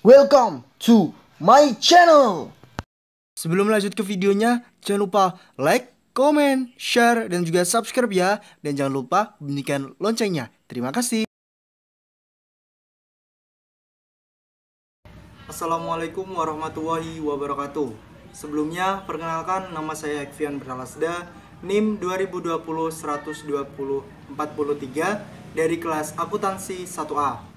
Welcome to my channel. Sebelum lanjut ke videonya, jangan lupa like, comment, share, dan juga subscribe ya. Dan jangan lupa bunyikan loncengnya. Terima kasih. Assalamualaikum warahmatullahi wabarakatuh. Sebelumnya, perkenalkan nama saya Ekvian Berhalasda, NIM 2020-120-43 dari kelas akuntansi 1A.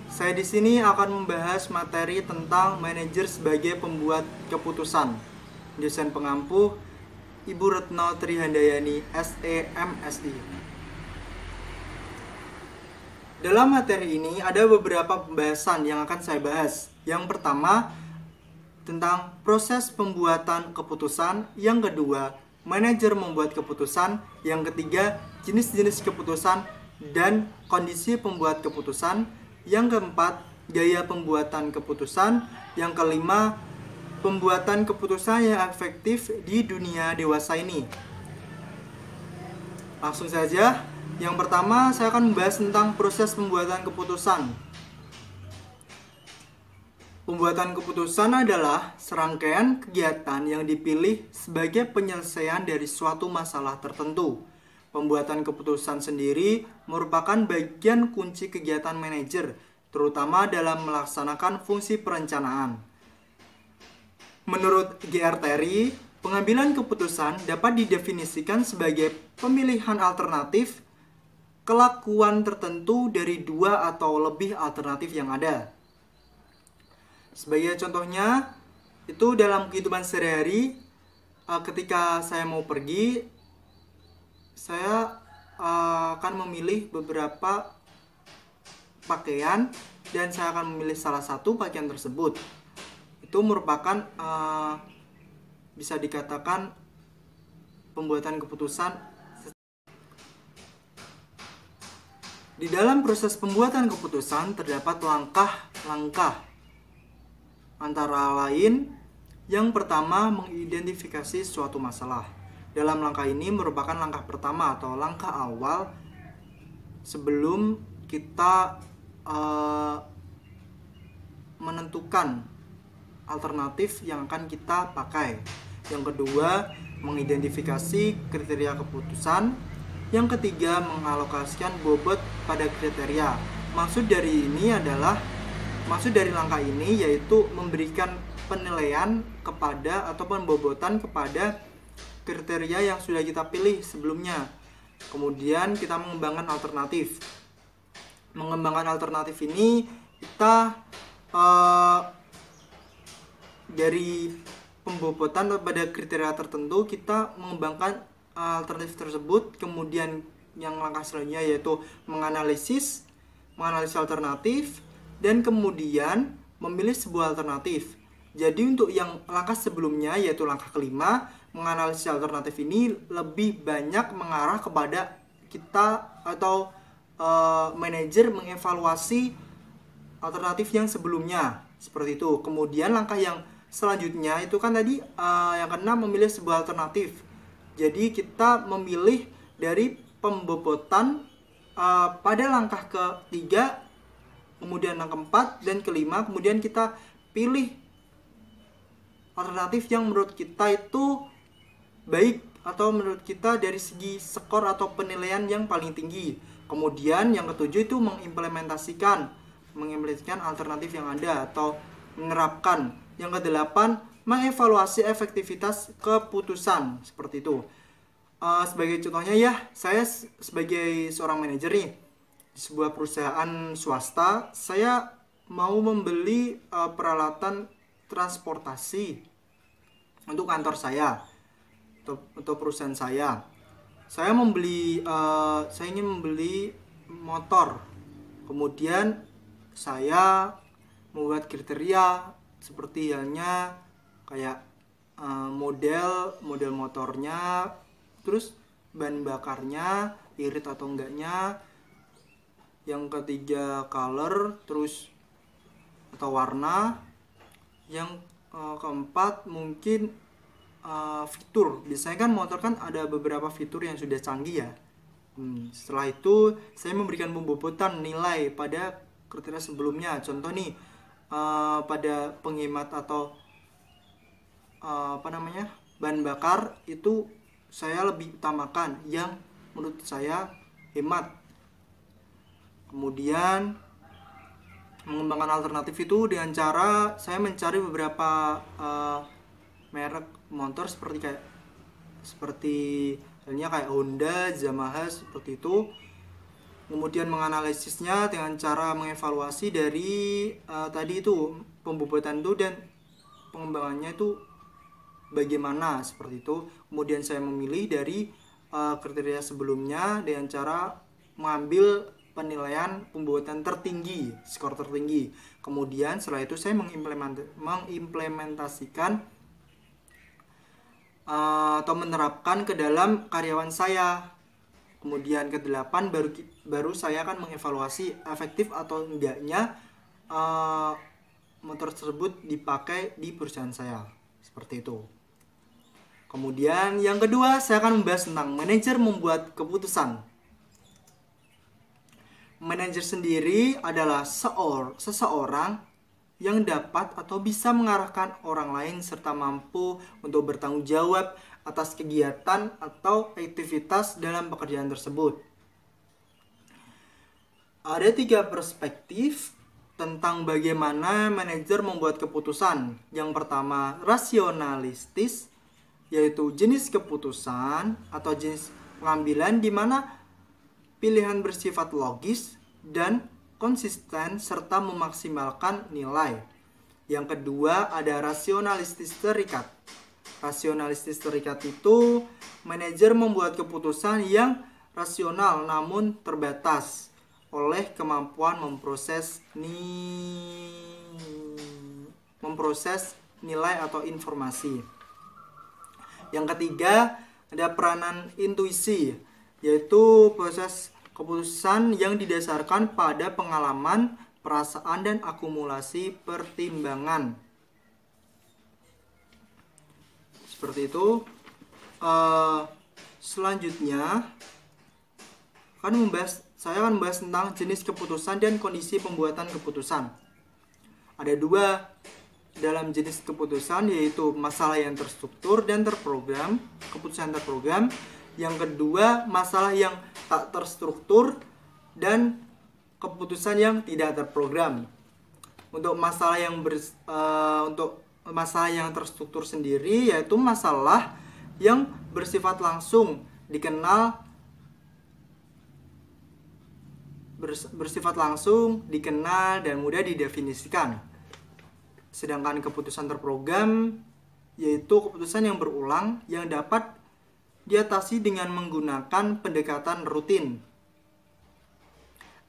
Saya di sini akan membahas materi tentang manajer sebagai pembuat keputusan. Dosen pengampu Ibu Retno Trihandayani, SE, MSI. Dalam materi ini ada beberapa pembahasan yang akan saya bahas. Yang pertama, tentang proses pembuatan keputusan. Yang kedua, manajer membuat keputusan. Yang ketiga, jenis-jenis keputusan dan kondisi pembuat keputusan. Yang keempat, gaya pembuatan keputusan. Yang kelima, pembuatan keputusan yang efektif di dunia dewasa ini. Langsung saja. Yang pertama, saya akan membahas tentang proses pembuatan keputusan. Pembuatan keputusan adalah serangkaian kegiatan yang dipilih sebagai penyelesaian dari suatu masalah tertentu. Pembuatan keputusan sendiri merupakan bagian kunci kegiatan manajer, terutama dalam melaksanakan fungsi perencanaan. Menurut G.R. Terry, pengambilan keputusan dapat didefinisikan sebagai pemilihan alternatif kelakuan tertentu dari dua atau lebih alternatif yang ada. Sebagai contohnya, itu dalam kehidupan sehari-hari, ketika saya mau pergi, saya akan memilih beberapa pakaian dan saya akan memilih salah satu pakaian tersebut. Itu merupakan bisa dikatakan pembuatan keputusan. Di dalam proses pembuatan keputusan terdapat langkah-langkah, antara lain yang pertama mengidentifikasi suatu masalah. Dalam langkah ini merupakan langkah pertama atau langkah awal sebelum kita menentukan alternatif yang akan kita pakai. Yang kedua, mengidentifikasi kriteria keputusan. Yang ketiga, mengalokasikan bobot pada kriteria. Maksud dari langkah ini yaitu memberikan penilaian kepada atau pembobotan kepada kriteria yang sudah kita pilih sebelumnya. Kemudian kita mengembangkan alternatif. Mengembangkan alternatif ini kita dari pembobotan pada kriteria tertentu kita mengembangkan alternatif tersebut. Kemudian yang langkah selanjutnya yaitu menganalisis alternatif dan kemudian memilih sebuah alternatif. Jadi untuk yang langkah sebelumnya yaitu langkah kelima, menganalisis alternatif ini lebih banyak mengarah kepada kita atau manajer mengevaluasi alternatif yang sebelumnya, seperti itu. Kemudian langkah yang selanjutnya itu kan tadi yang keenam, memilih sebuah alternatif. Jadi kita memilih dari pembobotan pada langkah ketiga, kemudian langkah keempat dan kelima, kemudian kita pilih alternatif yang menurut kita itu baik atau menurut kita dari segi skor atau penilaian yang paling tinggi. Kemudian yang ketujuh itu mengimplementasikan alternatif yang ada atau menerapkan. Yang kedelapan, mengevaluasi efektivitas keputusan, seperti itu. Sebagai contohnya ya, saya sebagai seorang manajer nih di sebuah perusahaan swasta, saya mau membeli peralatan transportasi untuk kantor saya atau perusahaan saya. Saya ingin membeli motor. Kemudian saya membuat kriteria seperti halnya kayak model motornya, terus bahan bakarnya irit atau enggaknya. Yang ketiga color, terus atau warna. Yang keempat mungkin fitur. Biasanya kan motor kan ada beberapa fitur yang sudah canggih ya. Setelah itu saya memberikan pembobotan nilai pada kriteria sebelumnya. Contoh nih, pada penghemat atau bahan bakar, itu saya lebih utamakan yang menurut saya hemat. Kemudian mengembangkan alternatif itu dengan cara saya mencari beberapa merek motor seperti halnya kayak Honda, Yamaha seperti itu. Kemudian menganalisisnya dengan cara mengevaluasi dari tadi itu pembobotan itu dan pengembangannya itu bagaimana seperti itu. Kemudian saya memilih dari kriteria sebelumnya dengan cara mengambil penilaian pembobotan tertinggi, skor tertinggi. Kemudian setelah itu saya mengimplementasikan atau menerapkan ke dalam karyawan saya. Kemudian ke-8 baru saya akan mengevaluasi efektif atau enggaknya motor tersebut dipakai di perusahaan saya. Seperti itu. Kemudian yang kedua saya akan membahas tentang manajer membuat keputusan. Manajer sendiri adalah seseorang yang dapat atau bisa mengarahkan orang lain serta mampu untuk bertanggung jawab atas kegiatan atau aktivitas dalam pekerjaan tersebut. Ada 3 perspektif tentang bagaimana manajer membuat keputusan. Yang pertama, rasionalistis, yaitu jenis keputusan atau jenis pengambilan di mana pilihan bersifat logis dan konsisten serta memaksimalkan nilai. Yang kedua, ada rasionalistis terikat. Rasionalistis terikat itu manajer membuat keputusan yang rasional namun terbatas oleh kemampuan memproses nilai atau informasi. Yang ketiga, ada peranan intuisi, yaitu proses keputusan yang didasarkan pada pengalaman, perasaan, dan akumulasi pertimbangan. Seperti itu. Selanjutnya saya akan membahas tentang jenis keputusan dan kondisi pembuatan keputusan. Ada 2 dalam jenis keputusan, yaitu masalah yang terstruktur dan terprogram, keputusan terprogram. Yang kedua, masalah yang tak terstruktur dan keputusan yang tidak terprogram. Untuk masalah yang terstruktur sendiri, yaitu masalah yang bersifat langsung dikenal dan mudah didefinisikan. Sedangkan keputusan terprogram yaitu keputusan yang berulang yang dapat diatasi dengan menggunakan pendekatan rutin.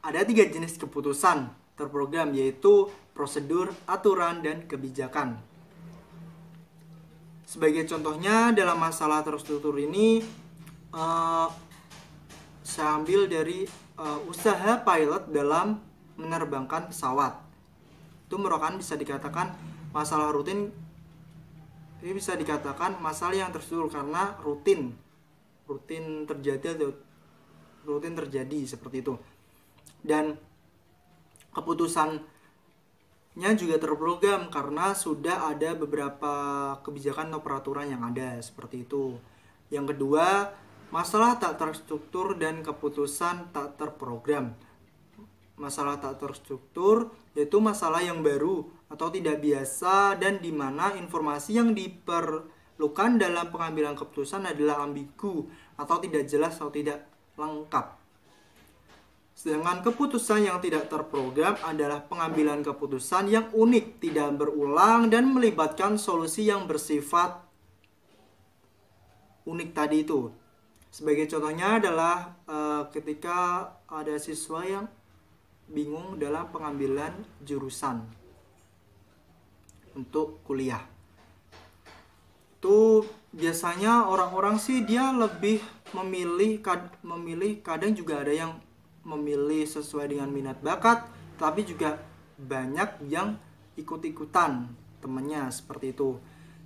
Ada 3 jenis keputusan terprogram, yaitu prosedur, aturan, dan kebijakan. Sebagai contohnya dalam masalah terstruktur ini, saya ambil dari usaha pilot dalam menerbangkan pesawat. Itu merupakan bisa dikatakan masalah rutin. Ini bisa dikatakan masalah yang terstruktur karena rutin terjadi seperti itu. Dan keputusannya juga terprogram karena sudah ada beberapa kebijakan atau peraturan yang ada seperti itu. Yang kedua, masalah tak terstruktur dan keputusan tak terprogram. Masalah tak terstruktur yaitu masalah yang baru atau tidak biasa dan di mana informasi yang diperlukan dalam pengambilan keputusan adalah ambigu atau tidak jelas atau tidak lengkap. Sedangkan keputusan yang tidak terprogram adalah pengambilan keputusan yang unik, tidak berulang dan melibatkan solusi yang bersifat unik tadi itu. Sebagai contohnya adalah ketika ada siswa yang bingung dalam pengambilan jurusan untuk kuliah. Itu biasanya orang-orang sih dia lebih memilih kadang juga ada yang memilih sesuai dengan minat bakat, tapi juga banyak yang ikut-ikutan temannya seperti itu.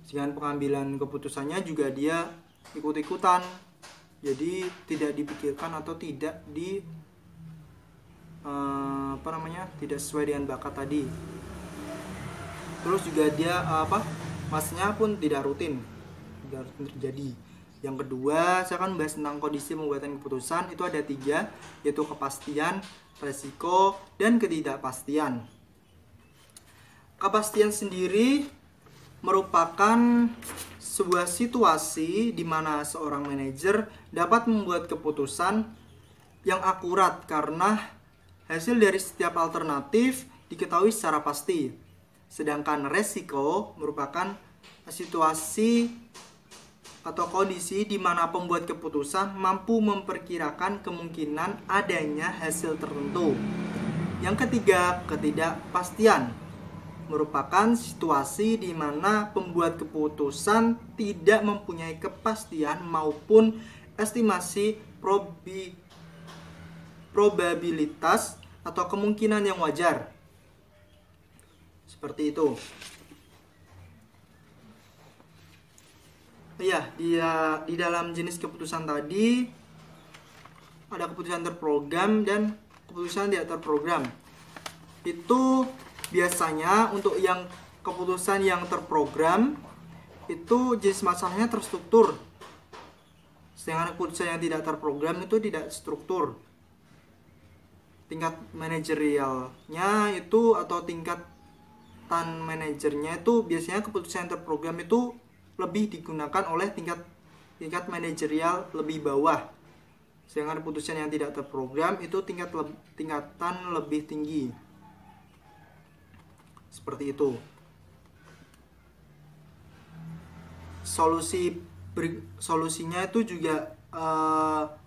Dengan pengambilan keputusannya juga dia ikut-ikutan. Jadi tidak dipikirkan atau tidak tidak sesuai dengan bakat tadi. Terus juga dia masnya pun tidak rutin terjadi. Yang kedua, saya akan membahas tentang kondisi pembuatan keputusan. Itu ada 3, yaitu kepastian, resiko, dan ketidakpastian. Kepastian sendiri merupakan sebuah situasi di mana seorang manajer dapat membuat keputusan yang akurat karena hasil dari setiap alternatif diketahui secara pasti. Sedangkan resiko merupakan situasi atau kondisi di mana pembuat keputusan mampu memperkirakan kemungkinan adanya hasil tertentu. Yang ketiga, ketidakpastian merupakan situasi di mana pembuat keputusan tidak mempunyai kepastian maupun estimasi probabilitas atau kemungkinan yang wajar. Seperti itu. Ya, di dalam jenis keputusan tadi ada keputusan terprogram dan keputusan tidak terprogram. Itu biasanya untuk yang keputusan yang terprogram itu jenis masalahnya terstruktur. Sedangkan keputusan yang tidak terprogram itu tidak struktur. Tingkat manajerialnya itu atau tingkatan manajernya itu biasanya keputusan yang terprogram itu lebih digunakan oleh tingkat manajerial lebih bawah. Sedangkan keputusan yang tidak terprogram itu tingkatan lebih tinggi. Seperti itu. Solusinya itu juga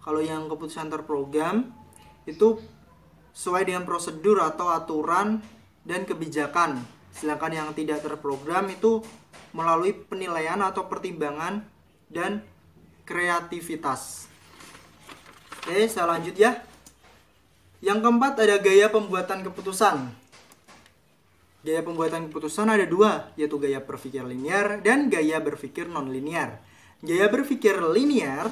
kalau yang keputusan terprogram itu sesuai dengan prosedur atau aturan dan kebijakan. Sedangkan yang tidak terprogram itu melalui penilaian atau pertimbangan dan kreativitas. Oke, saya lanjut ya. Yang keempat ada gaya pembuatan keputusan. Gaya pembuatan keputusan ada 2, yaitu gaya berpikir linear dan gaya berpikir non-linear. Gaya berpikir linear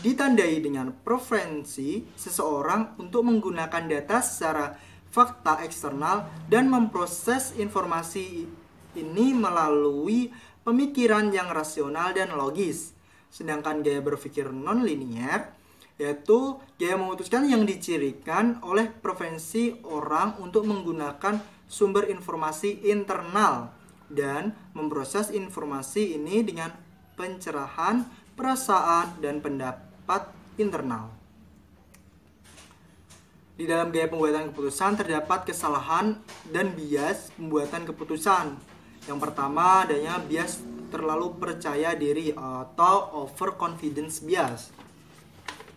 ditandai dengan preferensi seseorang untuk menggunakan data secara fakta eksternal dan memproses informasi ini melalui pemikiran yang rasional dan logis. Sedangkan gaya berpikir non-linear yaitu gaya memutuskan yang dicirikan oleh preferensi orang untuk menggunakan sumber informasi internal dan memproses informasi ini dengan pencerahan, perasaan, dan pendapat internal. Di dalam gaya pembuatan keputusan terdapat kesalahan dan bias pembuatan keputusan. Yang pertama adanya bias terlalu percaya diri atau overconfidence bias,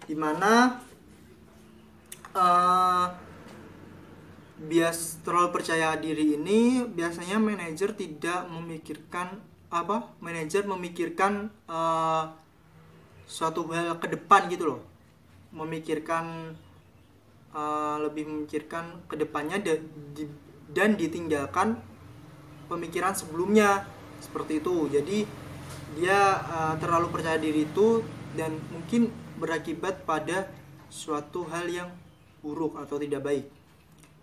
di mana bias terlalu percaya diri ini biasanya manajer tidak memikirkan suatu hal ke depan gitu loh, lebih memikirkan ke depannya dan ditinggalkan pemikiran sebelumnya, seperti itu. Jadi dia terlalu percaya diri itu dan mungkin berakibat pada suatu hal yang buruk atau tidak baik.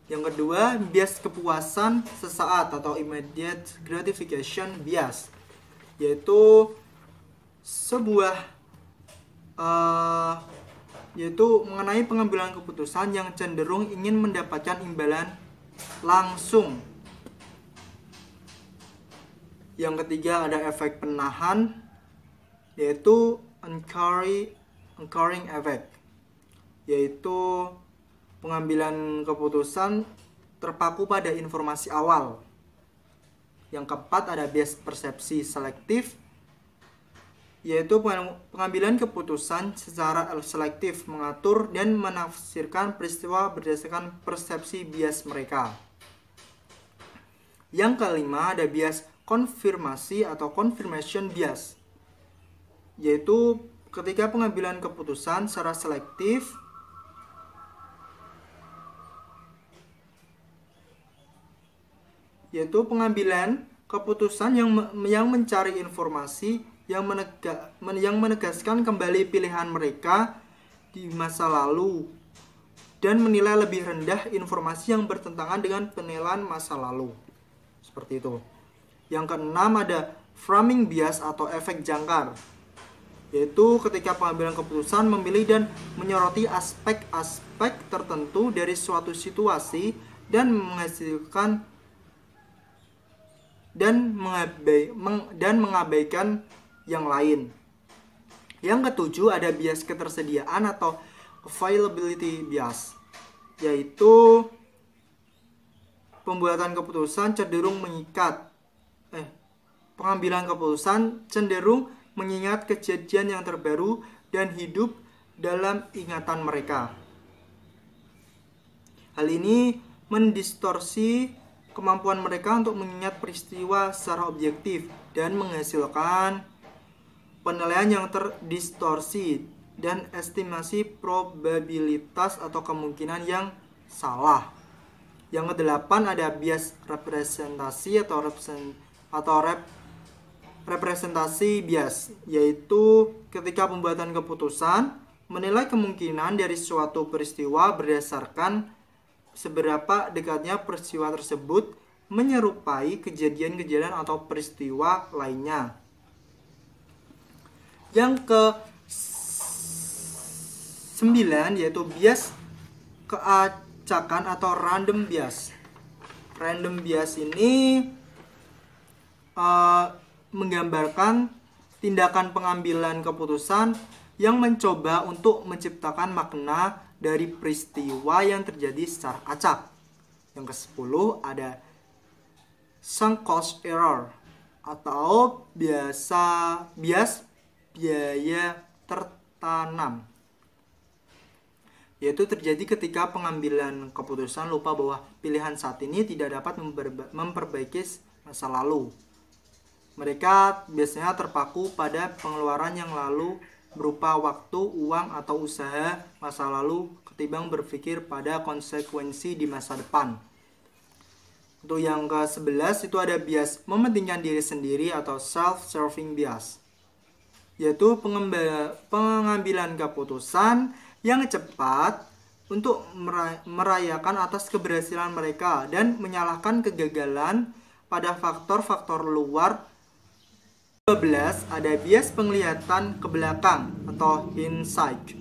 Yang kedua, bias kepuasan sesaat atau immediate gratification bias, yaitu mengenai pengambilan keputusan yang cenderung ingin mendapatkan imbalan langsung. Yang ketiga ada efek penahan, yaitu anchoring effect, yaitu pengambilan keputusan terpaku pada informasi awal. Yang keempat ada bias persepsi selektif, yaitu pengambilan keputusan secara selektif, mengatur dan menafsirkan peristiwa berdasarkan persepsi bias mereka. Yang kelima ada bias konfirmasi atau confirmation bias, yaitu ketika pengambilan keputusan secara selektif yaitu pengambilan keputusan yang mencari informasi yang menegaskan kembali pilihan mereka di masa lalu dan menilai lebih rendah informasi yang bertentangan dengan penilaian masa lalu. Seperti itu. Yang keenam ada framing bias atau efek jangkar, yaitu ketika pengambilan keputusan memilih dan menyoroti aspek-aspek tertentu dari suatu situasi dan menghasilkan dan mengabaikan yang lain. Yang ketujuh ada bias ketersediaan atau availability bias, yaitu pembuatan keputusan cenderung pengambilan keputusan cenderung mengingat kejadian yang terbaru dan hidup dalam ingatan mereka. Hal ini mendistorsi kemampuan mereka untuk mengingat peristiwa secara objektif dan menghasilkan penilaian yang terdistorsi dan estimasi probabilitas atau kemungkinan yang salah. Yang kedelapan ada bias representasi atau representasi bias, yaitu ketika pembuatan keputusan menilai kemungkinan dari suatu peristiwa berdasarkan seberapa dekatnya peristiwa tersebut menyerupai kejadian-kejadian atau peristiwa lainnya. Yang ke-9 yaitu bias keacakan atau random bias. Random bias ini menggambarkan tindakan pengambilan keputusan yang mencoba untuk menciptakan makna dari peristiwa yang terjadi secara acak. Yang ke-10 ada sunk cost error atau bias biaya tertanam, yaitu terjadi ketika pengambilan keputusan lupa bahwa pilihan saat ini tidak dapat memperbaiki masa lalu. Mereka biasanya terpaku pada pengeluaran yang lalu berupa waktu, uang, atau usaha masa lalu ketimbang berpikir pada konsekuensi di masa depan. Untuk yang ke-11 itu ada bias mementingkan diri sendiri atau self-serving bias, yaitu pengambilan keputusan yang cepat untuk merayakan atas keberhasilan mereka dan menyalahkan kegagalan pada faktor-faktor luar. 12 ada bias penglihatan ke belakang atau hindsight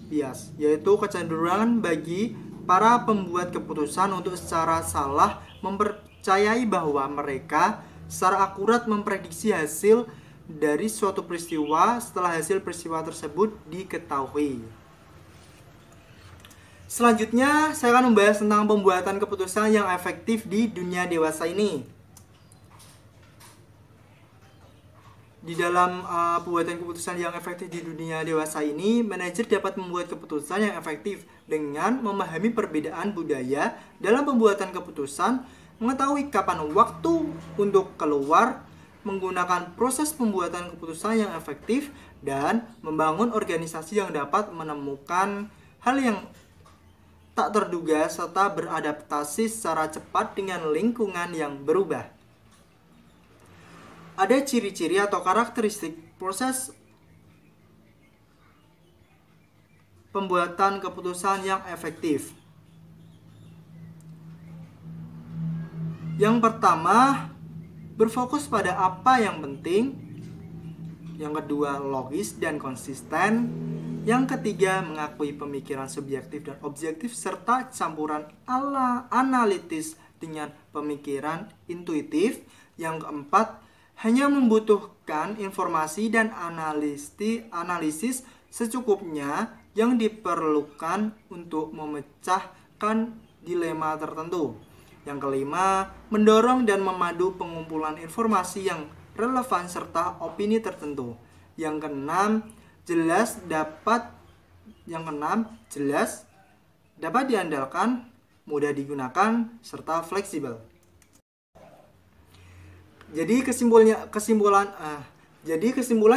bias, yaitu kecenderungan bagi para pembuat keputusan untuk secara salah mempercayai bahwa mereka secara akurat memprediksi hasil dari suatu peristiwa setelah hasil peristiwa tersebut diketahui. Selanjutnya saya akan membahas tentang pembuatan keputusan yang efektif di dunia dewasa ini. Di dalam pembuatan keputusan yang efektif di dunia dewasa ini, manajer dapat membuat keputusan yang efektif dengan memahami perbedaan budaya dalam pembuatan keputusan, mengetahui kapan waktu untuk keluar, menggunakan proses pembuatan keputusan yang efektif, dan membangun organisasi yang dapat menemukan hal yang tak terduga serta beradaptasi secara cepat dengan lingkungan yang berubah. Ada ciri-ciri atau karakteristik proses pembuatan keputusan yang efektif. Yang pertama, berfokus pada apa yang penting. Yang kedua, logis dan konsisten. Yang ketiga, mengakui pemikiran subjektif dan objektif serta campuran analitis dengan pemikiran intuitif. Yang keempat, hanya membutuhkan informasi dan analisis secukupnya yang diperlukan untuk memecahkan dilema tertentu. Yang kelima, mendorong dan memadu pengumpulan informasi yang relevan serta opini tertentu. Yang keenam, jelas dapat diandalkan, mudah digunakan, serta fleksibel. Jadi kesimpulan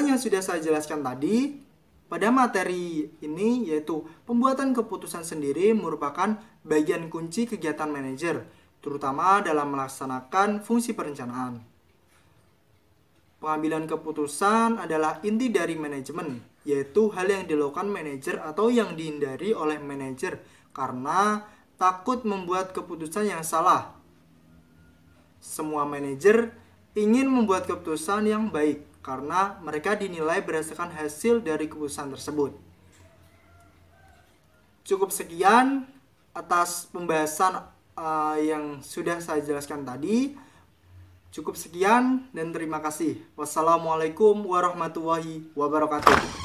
yang sudah saya jelaskan tadi pada materi ini, yaitu pembuatan keputusan sendiri merupakan bagian kunci kegiatan manajer, terutama dalam melaksanakan fungsi perencanaan. Pengambilan keputusan adalah inti dari manajemen, yaitu hal yang dilakukan manajer atau yang dihindari oleh manajer karena takut membuat keputusan yang salah. semua manajer ingin membuat keputusan yang baik karena mereka dinilai berdasarkan hasil dari keputusan tersebut. Cukup sekian atas pembahasan yang sudah saya jelaskan tadi. Cukup sekian dan terima kasih. Wassalamualaikum warahmatullahi wabarakatuh.